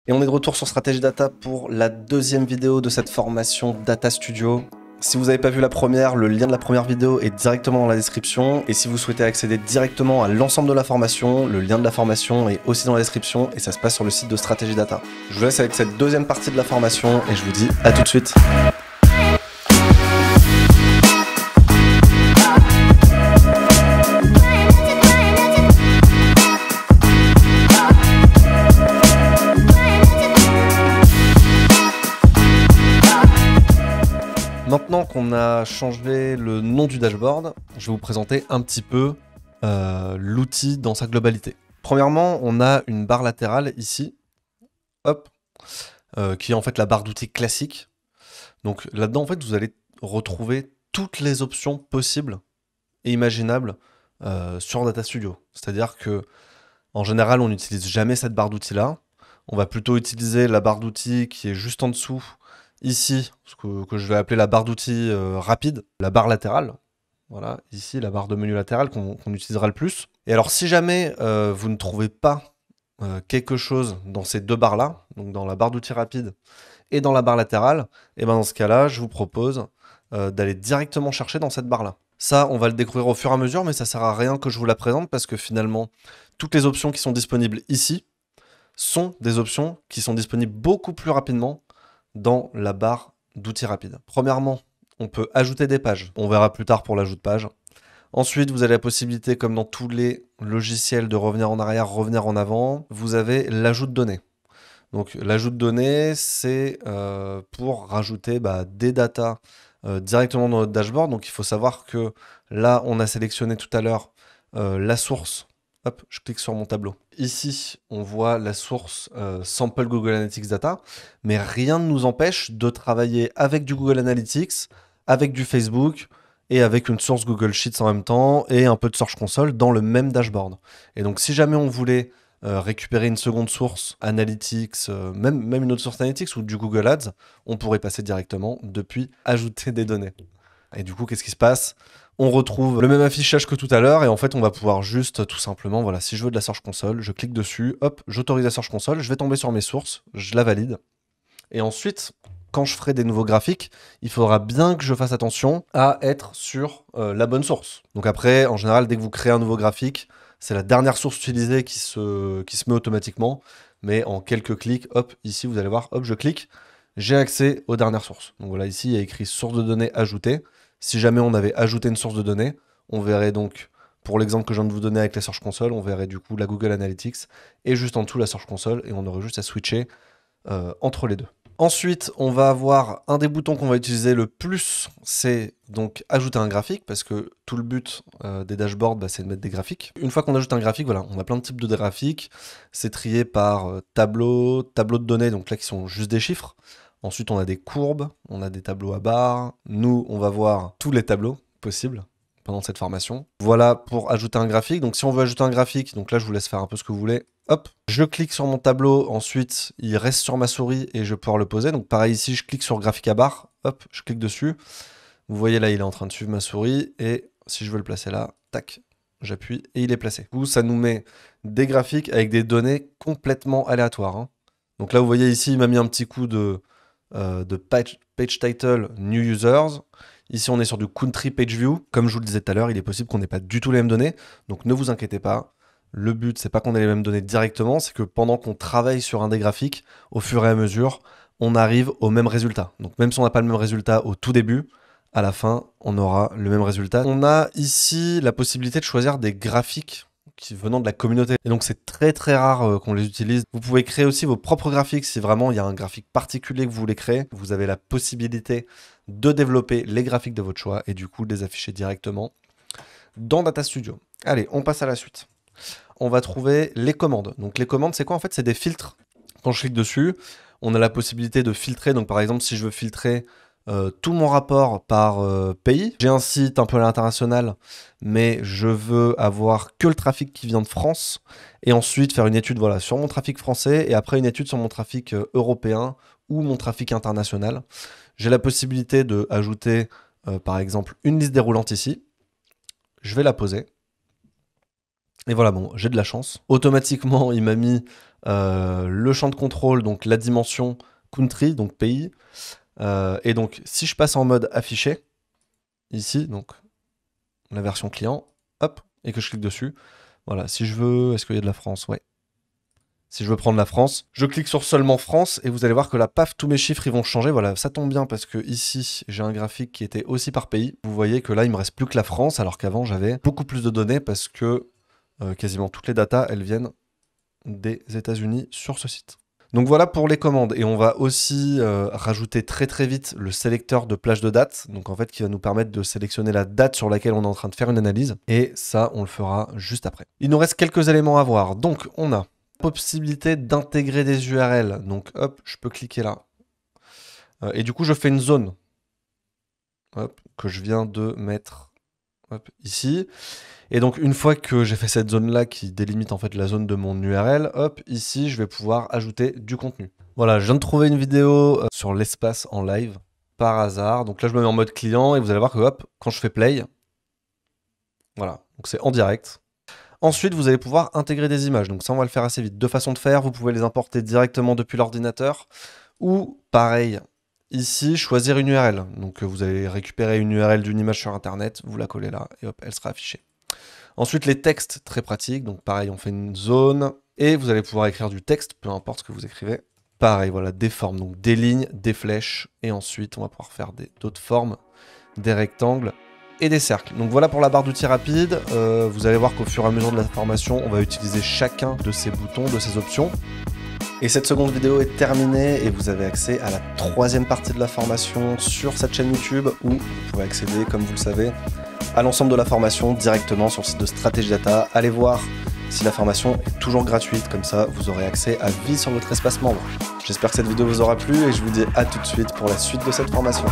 Et on est de retour sur Stratégie Data pour la deuxième vidéo de cette formation Data Studio. Si vous n'avez pas vu la première, le lien de la première vidéo est directement dans la description. Et si vous souhaitez accéder directement à l'ensemble de la formation, le lien de la formation est aussi dans la description et ça se passe sur le site de Stratégie Data. Je vous laisse avec cette deuxième partie de la formation et je vous dis à tout de suite. Maintenant qu'on a changé le nom du dashboard, je vais vous présenter un petit peu l'outil dans sa globalité. Premièrement, on a une barre latérale ici, hop, qui est en fait la barre d'outils classique. Donc là-dedans, en fait, vous allez retrouver toutes les options possibles et imaginables sur Data Studio. C'est-à-dire que en général, on n'utilise jamais cette barre d'outils-là. On va plutôt utiliser la barre d'outils qui est juste en dessous, ici, ce que je vais appeler la barre d'outils rapide, la barre latérale. Voilà, ici, la barre de menu latérale qu'on utilisera le plus. Et alors, si jamais vous ne trouvez pas quelque chose dans ces deux barres-là, donc dans la barre d'outils rapide et dans la barre latérale, et ben dans ce cas-là, je vous propose d'aller directement chercher dans cette barre-là. Ça, on va le découvrir au fur et à mesure, mais ça sert à rien que je vous la présente parce que finalement, toutes les options qui sont disponibles ici sont des options qui sont disponibles beaucoup plus rapidement dans la barre d'outils rapides. Premièrement, on peut ajouter des pages. On verra plus tard pour l'ajout de pages. Ensuite, vous avez la possibilité, comme dans tous les logiciels, de revenir en arrière, revenir en avant. Vous avez l'ajout de données. Donc, l'ajout de données, c'est pour rajouter des datas directement dans notre dashboard. Donc, il faut savoir que là, on a sélectionné tout à l'heure la source. Hop, je clique sur mon tableau. Ici, on voit la source Sample Google Analytics Data, mais rien ne nous empêche de travailler avec du Google Analytics, avec du Facebook et avec une source Google Sheets en même temps et un peu de Search Console dans le même dashboard. Et donc, si jamais on voulait récupérer une seconde source Analytics, même une autre source Analytics ou du Google Ads, on pourrait passer directement depuis ajouter des données. Et du coup, qu'est-ce qui se passe ? On retrouve le même affichage que tout à l'heure et en fait, on va pouvoir juste tout simplement, voilà, si je veux de la Search Console, je clique dessus, hop, j'autorise la Search Console, je vais tomber sur mes sources, je la valide. Et ensuite, quand je ferai des nouveaux graphiques, il faudra bien que je fasse attention à être sur la bonne source. Donc après, en général, dès que vous créez un nouveau graphique, c'est la dernière source utilisée qui se met automatiquement. Mais en quelques clics, hop, ici, vous allez voir, hop, je clique, j'ai accès aux dernières sources. Donc voilà, ici, il y a écrit source de données ajoutée. Si jamais on avait ajouté une source de données, on verrait donc, pour l'exemple que je viens de vous donner avec la Search Console, on verrait du coup la Google Analytics et juste en dessous la Search Console et on aurait juste à switcher entre les deux. Ensuite, on va avoir un des boutons qu'on va utiliser le plus, c'est donc ajouter un graphique parce que tout le but des dashboards, c'est de mettre des graphiques. Une fois qu'on ajoute un graphique, voilà, on a plein de types de graphiques. C'est trié par tableau de données, donc là qui sont juste des chiffres. Ensuite, on a des courbes, on a des tableaux à barres. Nous, on va voir tous les tableaux possibles pendant cette formation. Voilà pour ajouter un graphique. Donc, si on veut ajouter un graphique, donc là, je vous laisse faire un peu ce que vous voulez. Hop, je clique sur mon tableau. Ensuite, il reste sur ma souris et je vais pouvoir le poser. Donc, pareil ici, je clique sur graphique à barres. Hop, je clique dessus. Vous voyez là, il est en train de suivre ma souris. Et si je veux le placer là, tac, j'appuie et il est placé. Du coup, ça nous met des graphiques avec des données complètement aléatoires, hein. Donc là, vous voyez ici, il m'a mis un petit coup de page title new users. Ici, on est sur du country page view. Comme je vous le disais tout à l'heure, il est possible qu'on n'ait pas du tout les mêmes données. Donc ne vous inquiétez pas. Le but, c'est pas qu'on ait les mêmes données directement, c'est que pendant qu'on travaille sur un des graphiques, au fur et à mesure, on arrive au même résultat. Donc même si on n'a pas le même résultat au tout début, à la fin, on aura le même résultat. On a ici la possibilité de choisir des graphiques venant de la communauté. Et donc c'est très très rare qu'on les utilise. Vous pouvez créer aussi vos propres graphiques si vraiment il y a un graphique particulier que vous voulez créer. Vous avez la possibilité de développer les graphiques de votre choix et du coup de les afficher directement dans Data Studio. Allez, on passe à la suite. On va trouver les commandes. Donc les commandes, c'est quoi en fait? C'est des filtres. Quand je clique dessus, on a la possibilité de filtrer. Donc par exemple, si je veux filtrer tout mon rapport par pays. J'ai un site un peu à l'international, mais je veux avoir que le trafic qui vient de France, et ensuite faire une étude voilà, sur mon trafic français, et après une étude sur mon trafic européen ou mon trafic international. J'ai la possibilité d'ajouter, par exemple, une liste déroulante ici. Je vais la poser. Et voilà, bon, j'ai de la chance. Automatiquement, il m'a mis le champ de contrôle, donc la dimension country, donc pays. Et donc, si je passe en mode affiché, ici, donc la version client, hop, et que je clique dessus, voilà, si je veux, est-ce qu'il y a de la France? Ouais. Si je veux prendre la France, je clique sur seulement France et vous allez voir que là, paf, tous mes chiffres ils vont changer. Voilà, ça tombe bien parce que ici, j'ai un graphique qui était aussi par pays. Vous voyez que là, il me reste plus que la France, alors qu'avant, j'avais beaucoup plus de données parce que quasiment toutes les datas, elles viennent des États-Unis sur ce site. Donc voilà pour les commandes. Et on va aussi rajouter très très vite le sélecteur de plage de date. Donc en fait, qui va nous permettre de sélectionner la date sur laquelle on est en train de faire une analyse. Et ça, on le fera juste après. Il nous reste quelques éléments à voir. Donc on a possibilité d'intégrer des URL. Donc hop, je peux cliquer là. Et du coup, je fais une zone. Hop, que je viens de mettre hop, ici. Et donc, une fois que j'ai fait cette zone-là qui délimite en fait la zone de mon URL, hop, ici, je vais pouvoir ajouter du contenu. Voilà, je viens de trouver une vidéo sur l'espace en live, par hasard. Donc là, je me mets en mode client et vous allez voir que hop, quand je fais play, voilà, donc c'est en direct. Ensuite, vous allez pouvoir intégrer des images. Donc ça, on va le faire assez vite. Deux façons de faire. Vous pouvez les importer directement depuis l'ordinateur. Ou, pareil, ici, choisir une URL. Donc vous allez récupérer une URL d'une image sur Internet, vous la collez là, et hop, elle sera affichée. Ensuite, les textes, très pratiques. Donc pareil, on fait une zone. Et vous allez pouvoir écrire du texte, peu importe ce que vous écrivez. Pareil, voilà, des formes. Donc des lignes, des flèches. Et ensuite, on va pouvoir faire d'autres formes, des rectangles et des cercles. Donc voilà pour la barre d'outils rapide. Vous allez voir qu'au fur et à mesure de la formation, on va utiliser chacun de ces boutons, de ces options. Et cette seconde vidéo est terminée et vous avez accès à la troisième partie de la formation sur cette chaîne YouTube où vous pouvez accéder, comme vous le savez, à l'ensemble de la formation directement sur le site de Stratégie Data. Allez voir si la formation est toujours gratuite, comme ça vous aurez accès à vie sur votre espace membre. J'espère que cette vidéo vous aura plu et je vous dis à tout de suite pour la suite de cette formation.